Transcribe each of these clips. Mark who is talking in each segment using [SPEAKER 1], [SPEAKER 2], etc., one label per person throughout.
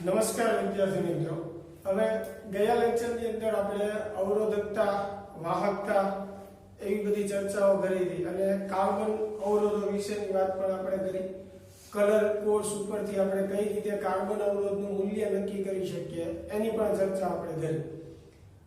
[SPEAKER 1] નમસ્કાર વિદ્યાર્થી મિત્રો, હવે ગયા લેક્ચરની અંદર આપણે અવરોધકતા, વાહકતા એવી બધી ચર્ચાઓ કરી હતી અને કાર્બન અવરોધો વિશેની વાત પણ આપણે કરી. કલર કોડ્સ ઉપરથી આપણે કઈ રીતે કાર્બન અવરોધનું મૂલ્ય નક્કી કરી શકીએ એની પણ ચર્ચા આપણે કરી.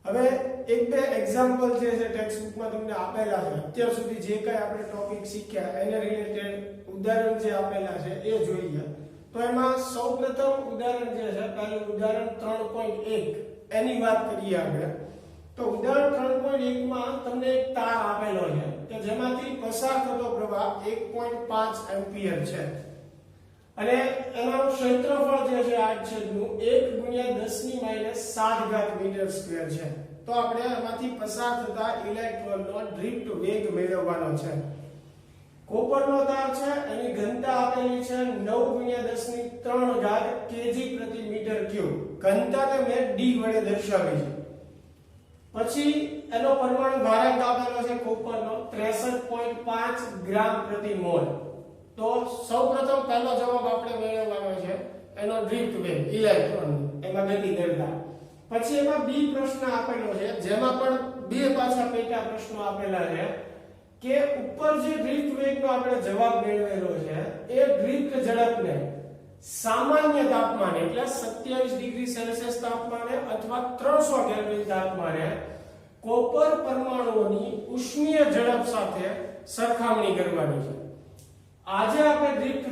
[SPEAKER 1] હવે એક બે એક્ઝામ્પલ જે છે ટેક્સ્ટ બુકમાં તમને આપેલા છે, અત્યાર સુધી જે કંઈ આપણે ટોપિક શીખ્યા એને રિલેટેડ ઉદાહરણ જે આપેલા છે એ જોઈએ. તો એમાં સૌપ્રથમ ઉદાહરણ જે છે, પહેલું ઉદાહરણ 3.1 એની વાત કરીએ આપણે. તો ઉદાહરણ 3.1 માં તમને એક તાર આપેલો છે કે જેમાંથી પસાર થતો પ્રવાહ 1.5 એમ્પિયર છે અને એનું ક્ષેત્રફળ જે છે આ છેદનું 1 × 10⁻⁷ મીટર સ્ક્વેર છે. તો આપણે એમાંથી પસાર થતા ઇલેક્ટ્રોનનો ડ્રિફ્ટ વેગ મેળવવાનો છે. કોપરનો તાર છે, એની ઘનતા આપેલી છે 9 × 10⁻³ kg/m3. ઘનતાને મેં d વડે દર્શાવી છે. પછી એનો પરમાણુ ભારાંક આપેલો છે કોપરનો 63.5 ગ્રામ/મોલ. તો સૌપ્રથમ પહેલો જવાબ આપણે મેળવવાનો છે એનો ડ્રિફ્ટ વેગ ઇલેક્ટ્રોન, એમાં ગતિ દળતા. પછી એમાં બી પ્રશ્ન આપેલો છે જેમાં પણ બે પાછા પેટા પ્રશ્નો આપેલા છે કે ઉપર જે ડ્રિફ્ટ વેગનો આપણે જવાબ મેળવેલો છે એ ડ્રિફ્ટ ઝડપને સામાન્ય તાપમાને એટલે 27 ડિગ્રી સેલ્સિયસ તાપમાને અથવા 300 કેલ્વિન તાપમાને કોપર પરમાણુઓની ઉષ્મીય ઝડપ સાથે સરખામણી કરવાની છે. આજે આપણે ડ્રિફ્ટ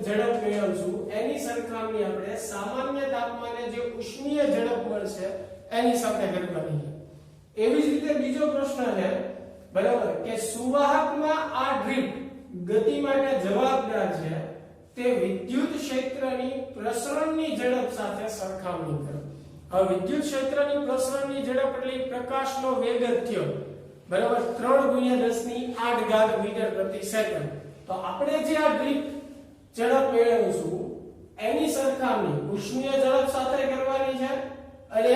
[SPEAKER 1] ઝડપ મેળવશું એની સરખામણી આપણે સામાન્ય તાપમાને જે ઉષ્મીય ઝડપ મળશે એની સાથે કરવાની છે. એવી જ રીતે બીજો પ્રશ્ન છે, બરાબર, કે સુવાહકમાં આ ડ્રિફ્ટ ગતિ માટે જવાબદાર છે તે વિદ્યુત ક્ષેત્રની પ્રસરણની ઝડપ સાથે સરખામણી કરો. હવે વિદ્યુત ક્ષેત્રની પ્રસરણની ઝડપ એટલે પ્રકાશનો વેગ થયો, બરાબર, 3 × 10⁸ મીટર/સેકન્ડ. તો આપણે જે આ ડ્રિફ્ટ ઝડપ મેળવીશું એની સરખામણી ઉષ્મીય ઝડપ સાથે કરવાની છે અને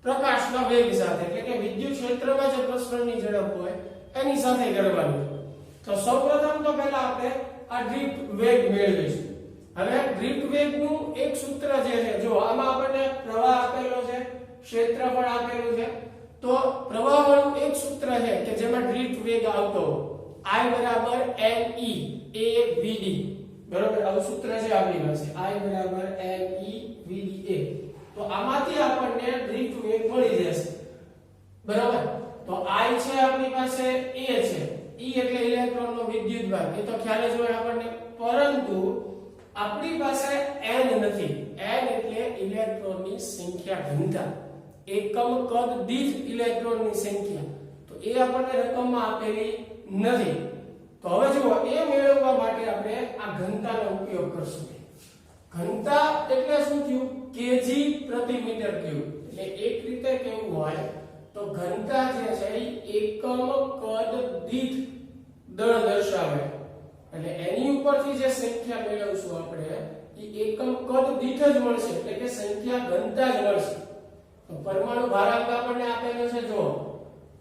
[SPEAKER 1] પ્રકાશના વેગ સાથે એટલે કે વિદ્યુત ક્ષેત્રમાં જે પ્રસરણની ઝડપ હોય એની સાથે કરવાની છે. તો સૌપ્રથમ તો પહેલા આપણે આ ડ્રિફ્ટ વેગ મેળવીશું. હવે ડ્રિફ્ટ વેગનું એક સૂત્ર જે છે, જો આમાં આપણને પ્રવાહ આપેલો છે, ક્ષેત્રફળ આપેલું છે, તો પ્રવાહવાળું એક સૂત્ર છે કે જેમાં ડ્રિફ્ટ વેગ આવતો I = NE/AVD. બરોબર, આવું સૂત્ર છે આપણી પાસે, I = NE/VDA. તો આમાંથી આપણને ડ્રિફ્ટ વેગ મળી જશે. બરાબર, તો I છે આપણી પાસે, A છે, E એટલે ઇલેક્ટ્રોનનો વિદ્યુત ભાગ, એ તો ખ્યાલ જ હોય આપણને, પરંતુ આપણી પાસે n નથી. n એટલે ઇલેક્ટ્રોનની સંખ્યા, ઘનતા, એકમ કદ દીઠ ઇલેક્ટ્રોનની સંખ્યા. તો એ આપણને રકમમાં આપેલી નથી. તો હવે જુઓ, એ મેળવવા માટે આપણે આ ઘનતાનો ઉપયોગ કરશું. ઘનતા એટલે શું થયું? kg/મીટર ક્યુબ. એટલે એક રીતે કેવું હોય તો ઘનતા જે છે એ એકમ કદ દીઠ દળ દર્શાવે. એટલે એની ઉપરથી જે સંખ્યા મેળવશું આપણે એ એકમ કદ દીઠ જ મળશે, એટલે કે સંખ્યા ઘનતા જ મળશે. તો પરમાણુ ભારાંક આપણને આપેલો છે, જો,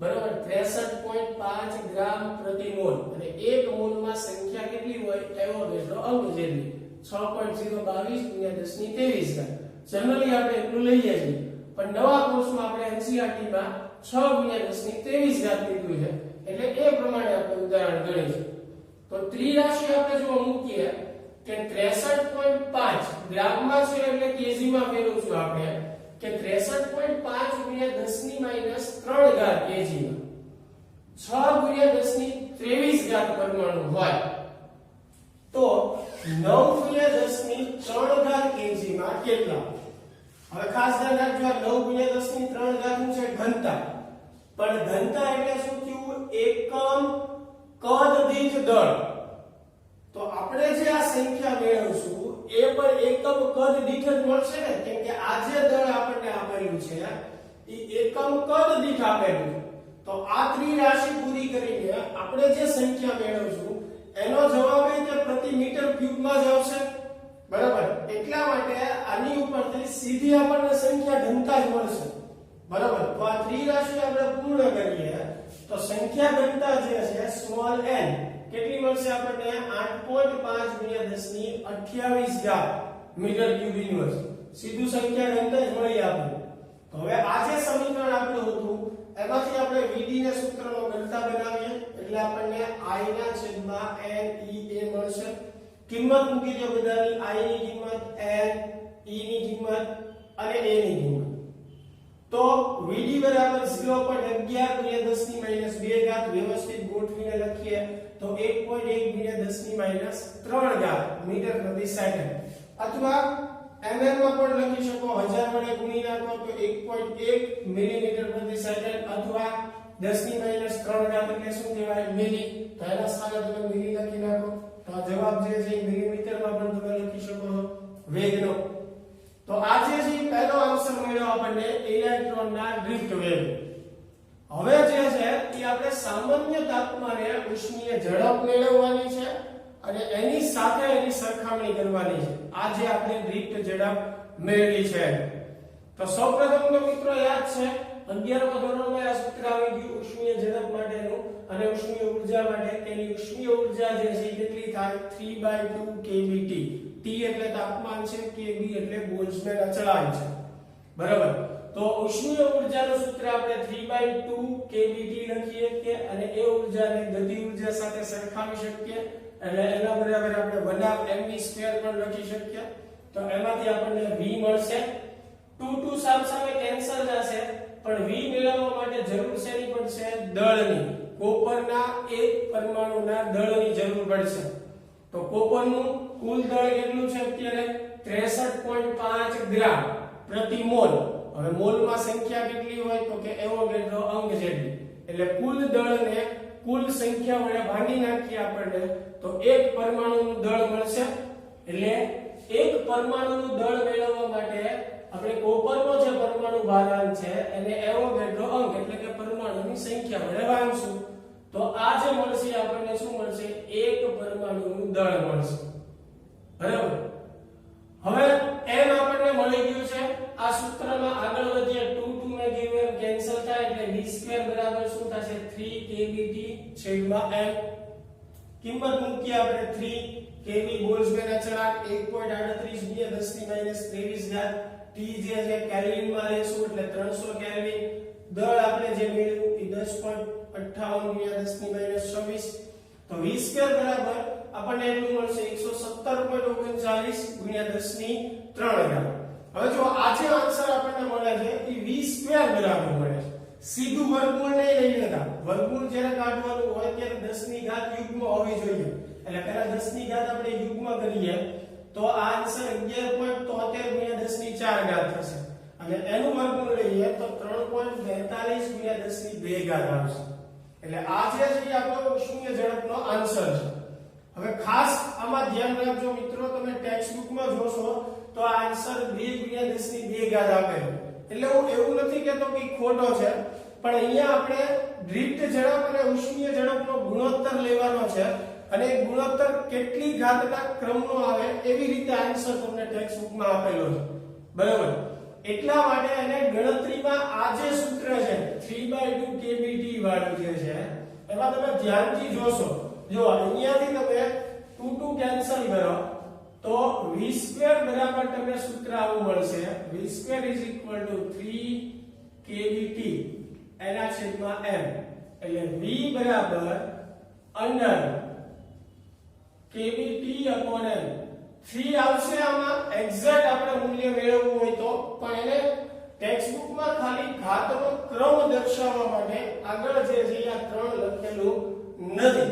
[SPEAKER 1] બરાબર, 63.5 ગ્રામ/મોલ. અને એક મોલમાં સંખ્યા કેટલી હોય? એવોગેડ્રો અંક જેટલી, 6.022 × 10⁻23. જનરલી આપણે એટલું લઈએ છીએ, પણ નવા કોર્સમાં આપણે NCERT માં 6 × 10⁻23 લીધું છે, એટલે એ પ્રમાણે આપણે ઉદાહરણ ગણીશું. તો ત્રિરાશિ આપણે જો મૂકીએ કે 63.5 ગ્રામમાં છે એટલે કેજીમાં ફેરવશું આપણે કે 63.5 × 10⁻³ kg માં 6 × 10⁻23 પરમાણુ હોય તો 9 × 10⁻³ kg માં કેટલા? હવે ખાસ ધ્યાન રાખજો, 9 × 10⁻³ છે ઘનતા, પણ ઘનતા એટલે શું થયું? એકમ કદ દીઠ દળ. તો આપણે જે આ સંખ્યા મેળવશું એ પણ એકમ કદ દીઠ જ મળશે ને, કેમ કે આ જે દળ આપણને આપેલું છે એ એકમ કદ દીઠ આપેલું છે. તો આ ત્રિરાશિ પૂરી કરીને આપણે જે સંખ્યા મેળવશું એનો જવાબ એ કે પ્રતિ મીટર ક્યુબમાં જ આવશે. બરાબર, એટલા માટે આની ઉપરથી સીધી આપણને સંખ્યા ઘનતા જ મળશે. બરાબર, તો આ ત્રિરાશિ આપણે પૂર્ણ કરીએ તો સંખ્યા ઘનતા જે છે સ્મોલ n કેટલી મળશે આપણને? 8.5 × 10⁻28 મીટર ક્યુબ ઇન્વર્સ સીધું સંખ્યા ગણતા જ મળી આપણને. તો હવે આ જે સમીકરણ આપણું હતું એમાંથી આપણે VD ને સૂત્રનો ગણતા બનાવીએ એટલે આપણને I ના છેદમાં n e a મળશે. કિંમત મૂકી દો બધાની, I ની કિંમત, n, e ની કિંમત અને a ની કિંમત. તો VD બરાબર 0.11 × 10⁻2 ઘાત વ્યવસ્થિત ગોઠવીને લખીએ તો 1.1 × 10⁻3 મીટર પ્રતિ સેકન્ડ, અથવા mm માં પણ લખી શકો, 1000 વડે ગુણી નાખો તો 1.1 મિલીમીટર પ્રતિ સેકન્ડ, અથવા 10⁻3 એટલે શું કહેવાય મિલી, તો એના સ્થાને તમે મિલી લખી નાખો તો આ જવાબ જે છે મિલીમીટરમાં પણ તમે લખી શકો વેગનો. તો આ જે છે પહેલો આન્સર મળ્યો આપણને ઇલેક્ટ્રોનના ડ્રિફ્ટ વેગ. હવે જે છે એ આપણે સામાન્ય તાપમાને ઉષ્મીય ઝડપ મેળવવાની છે અને એની સાથે એની સરખામણી કરવાની છે. આ જે આપણે ડ્રિફ્ટ ઝડપ મેળવી છે. તો સૌપ્રથમ તો મિત્રો યાદ છે 11મા ધોરણમાં આ સૂત્ર આવી ગયું ઉષ્મીય ઝડપ માટેનું, અને ઉષ્મીય ઊર્જા માટે તેની ઉષ્મીય ઊર્જા જે છે કેટલી થાય 3/2 kBT. T એટલે તાપમાન છે, kB એટલે બોલ્ટ્ઝમેન અચળાંક છે, બરાબર. તો ઉષ્મીય ઊર્જાનું સૂત્ર આપણે 3/2 kBT લખીએ કે, અને એ ઊર્જાને ગતિ ઊર્જા સાથે સરખાવી શકીએ એટલે એના બરાબર આપણે 1/mv² પણ લખી શકીએ. તો એમાંથી આપણને v મળશે. 2 સામે કેન્સલ થશે, પણ v મેળવવા માટે જરૂર શેની પડશે? દળની. કોપરના એક પરમાણુના દળની જરૂર પડશે. તો કોપરનું કુલ દળ કેટલું છે અત્યારે 63.5 ગ્રામ પ્રતિ મોલ. હવે મોલમાં સંખ્યા કેટલી હોય તો કે એવોગેડ્રો અંક જેટલી, એટલે કુલ દળને કુલ સંખ્યા વડે ભાંગી નાખીએ આપણને તો એક પરમાણુનું દળ મળશે. એટલે એક પરમાણુનું દળ મેળવવા માટે આપણે કોપરનો જે પરમાણુ ભારાંક છે એને એવોગેડ્રો અંક એટલે કે પરમાણુની સંખ્યા વડે ભાંગશું તો આ જે મળશે આપણને શું મળશે? એક પરમાણુનું દળ મળશે, બરાબર. હવે n આપણને મળી ગયું છે. આ સૂત્રમાં આગળ વધીએ 2 મે ગીવન કેન્સલ થાય એટલે v² બરાબર શું થશે? 3 kBT છેદમાં m. કિંમત મૂકીએ આપણે 3 kB બોલ્ટ્ઝમેન અચળાંક 1.38 × 10⁻23 ઘાત. T જે છે કેલ્વિનમાં લેશું એટલે 300 કેલ્વિન. દળ આપણે જે મેળવ્યું એ 10.58 × 10⁻26. તો v² બરાબર આપણને એટલું મળશે 117.39 × 10⁻3 ઘાત. હવે જો આ જે આન્સર આપણને મળે છે એ v² બરાબર મળે છે. સીધું વર્ગમૂળ નહીં લઈ લેતા. વર્ગમૂળ જ્યારે કાઢવાનું હોય ત્યારે 10 ની ઘાત યુગ્મ હોવી જોઈએ. એટલે પહેલા 10 ની ઘાત આપણે યુગ્મ કરીએ તો આ આન્સર 11.73 × 10⁴ ઘાત થશે, અને એનું વર્ગમૂળ લઈએ તો 3.42 × 10⁵ ઘાત આવશે. એટલે આ જે છે આપણો ઉષ્મીય ઝડપનો આન્સર છે. હવે ખાસ આમાં ધ્યાન રાખજો મિત્રો, તમે ટેક્સ્ટ બુકમાં જોશો તો આ આન્સર 2 × 10⁵ ઘાત આપેલો. એટલે હું એવું નથી કહેતો કે ખોટો છે, પણ અહીંયા આપણે ડ્રિફ્ટ ઝડપ અને ઉષ્મીય ઝડપનો ગુણોત્તર લેવાનો છે, અને એ ગુણોત્તર કેટલી ઘાતના ક્રમનો આવે એવી રીતે આન્સર તમને ટેક્સ્ટ બુકમાં આપેલો છે, બરાબર. એટલા માટે એને ગણતરીમાં આ જે સૂત્ર છે 3/2 kBT વાળું જે છે એમાં તમે ધ્યાનથી જોશો. જો અહીંયાથી તમે 2 કેન્સલ કરો તો v² બરાબર તમને સૂત્ર આવું મળશે v² = 3 kBT એના છેદમાં m. એટલે v બરાબર અંડર kBT/m. 3 આવશે આમાં એક્ઝેક્ટ આપણે મૂલ્ય મેળવવું હોય તો, પણ એને ટેક્સ્ટ બુકમાં ખાલી ઘાતનો ક્રમ દર્શાવવા માટે આગળ જે છે આ 3 લખેલું નથી,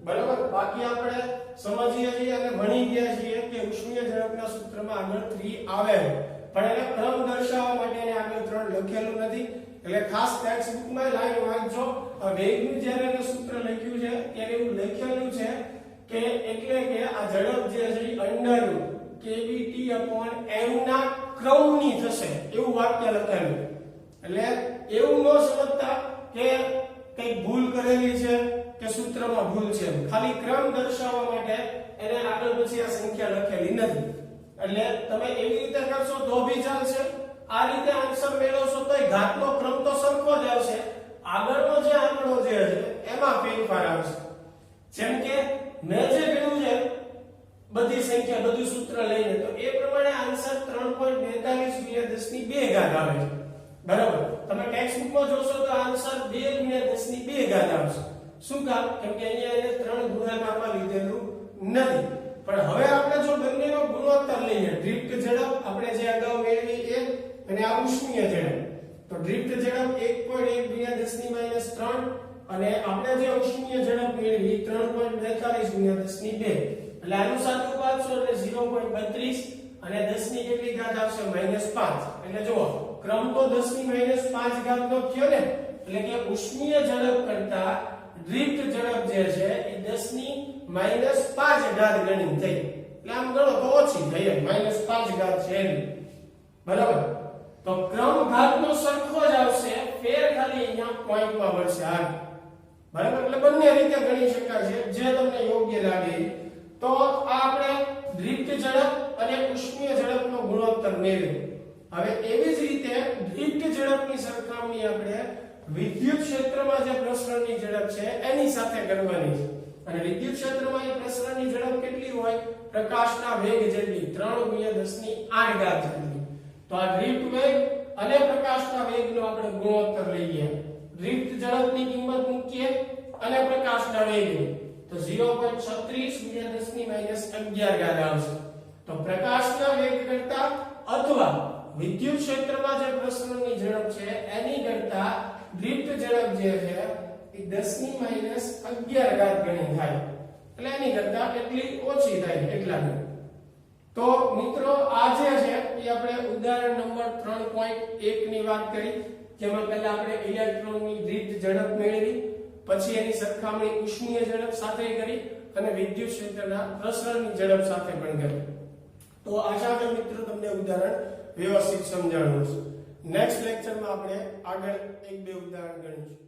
[SPEAKER 1] બરાબર. બાકી આપણે સમજીએ છીએ અને ભણી ગયા છીએ કે ઉષ્મીય ઝડપના સૂત્રમાં આગળ 3 આવે, પણ એને ક્રમ દર્શાવવા માટે એને આગળ 3 લખેલું નથી. એટલે ખાસ ટેક્સ્ટ બુકમાં લાઈન વાંચજો. વેગનું જ્યારે એને સૂત્ર લખ્યું છે ત્યારે એવું લખેલું છે કે એટલે કે આ ઝડપ જે છે અંડર kBT/m ના ક્રમની થશે એવું વાક્ય લખેલું. એટલે એવું ન સમજતા કે કઈ ભૂલ કરેલી છે કે સૂત્રમાં ભૂલ છે, ખાલી ક્રમ દર્શાવવા માટે એને આગળ પછી આ સંખ્યા લખેલી નથી. એટલે તમે એવી રીતે કરશો તો ભી ચાલશે, આ રીતે આન્સર મેળવશો તો ઘાતનો ક્રમ તો સરખો જ આવશે, આગળનો જે આંકડો જે છે એમાં ફેરફાર આવશે. જેમ કે મેં જે કહ્યું છે બધી સંખ્યા બધું સૂત્ર લઈને, તો એ પ્રમાણે આન્સર 3.42 ગુણ્યા 10 ની 2 ઘાત આવે છે. બરાબર, તમે ટેક્સ્ટ બુકમાં જોશો તો આન્સર 2 ગુણ્યા 10 ની 2 ઘાત આવશે. શું કામ? કેમ કે અહીંયા એને 3 ગુણાકારમાં લીધેલું નથી. પણ હવે આપણે જો બંનેનો ગુણોત્તર લઈએ, ડ્રિફ્ટ ઝડપ આપણે જે અગાઉ મેળવી એ અને આ ઉષ્મીય ઝડપ, તો ડ્રિફ્ટ ઝડપ 1.1 ગુણ્યા 10 ની -3 અને આપણે જે ઉષ્મીય ઝડપ મેળવી 3.42 ગુણ્યા 10 ની 2, એટલે આનું સાદું પાડશો એટલે 0.32 અને 10 ની કેટલી ઘાત આવશે -5. એટલે જુઓ ક્રમ તો 10 ની -5 ઘાત નો થયો ને, એટલે કે ઉષ્મીય ઝડપ કરતા ડ્રિફ્ટ ઝડપ જે છે એ 10 ની -5 ઘાત ગણી થઈ. એટલે આમ ગણો તો ઓછી થઈ, -5 ઘાત છે. બરાબર, તો ક્રમ ઘાતનો સરખો જ આવશે, ફેર ખાલી અહીંયા પોઈન્ટમાં મળશે આ. બરાબર, એટલે બંને રીતે ગણી શકાય છે, જે તમને યોગ્ય લાગે. તો આ આપણે ડ્રિફ્ટ ઝડપ અને ઉષ્મીય ઝડપનો ગુણોત્તર મેળવ્યો. હવે એવી જ રીતે ડ્રિફ્ટ ઝડપની સરખામણી આપણે વિદ્યુત ક્ષેત્રમાં જે પ્રસરણની ઝડપ છે એની સાથે કરવાની છે. અને વિદ્યુત ક્ષેત્રમાં એ પ્રસરણની ઝડપ કેટલી હોય? પ્રકાશના વેગ જેટલી, 3 ગુણ્યા 10 ની 8 ઘાત જેટલી. તો આ ડ્રિફ્ટ વેગ અને પ્રકાશના વેગનો આપણે ગુણોત્તર લઈએ. ડ્રિફ્ટ ઝડપની કિંમત મૂકીએ અને પ્રકાશના વેગની, તો 0.36 ગુણ્યા 10 ની -11 ઘાત આવશે. તો પ્રકાશના વેગ કરતા અથવા વિદ્યુત ક્ષેત્રમાં જે પ્રસરણની ઝડપ છે એની કરતા ડ્રિફ્ટ ઝડપ જે છે એ 10 ની -11 ઘાત ગણી થાય. એટલે એની કરતા કેટલી ઓછી થાય એટલા ગણી. તો મિત્રો આ જે છે એ આપણે ઉદાહરણ નંબર 3.1 ની વાત કરી, જેમાં પહેલા આપણે ઇલેક્ટ્રોનની ડ્રિફ્ટ ઝડપ મેળવી, પછી એની સરખામણી ઉષ્મીય ઝડપ સાથે કરી અને વિદ્યુત ક્ષેત્રના પ્રસરણની ઝડપ સાથે પણ કરી. તો આશા છે મિત્રો તમને ઉદાહરણ વ્યવસ્થિત સમજાણું છે. નેક્સ્ટ લેક્ચરમાં આપણે આગળ 1-2 ઉદાહરણ ગણીશું.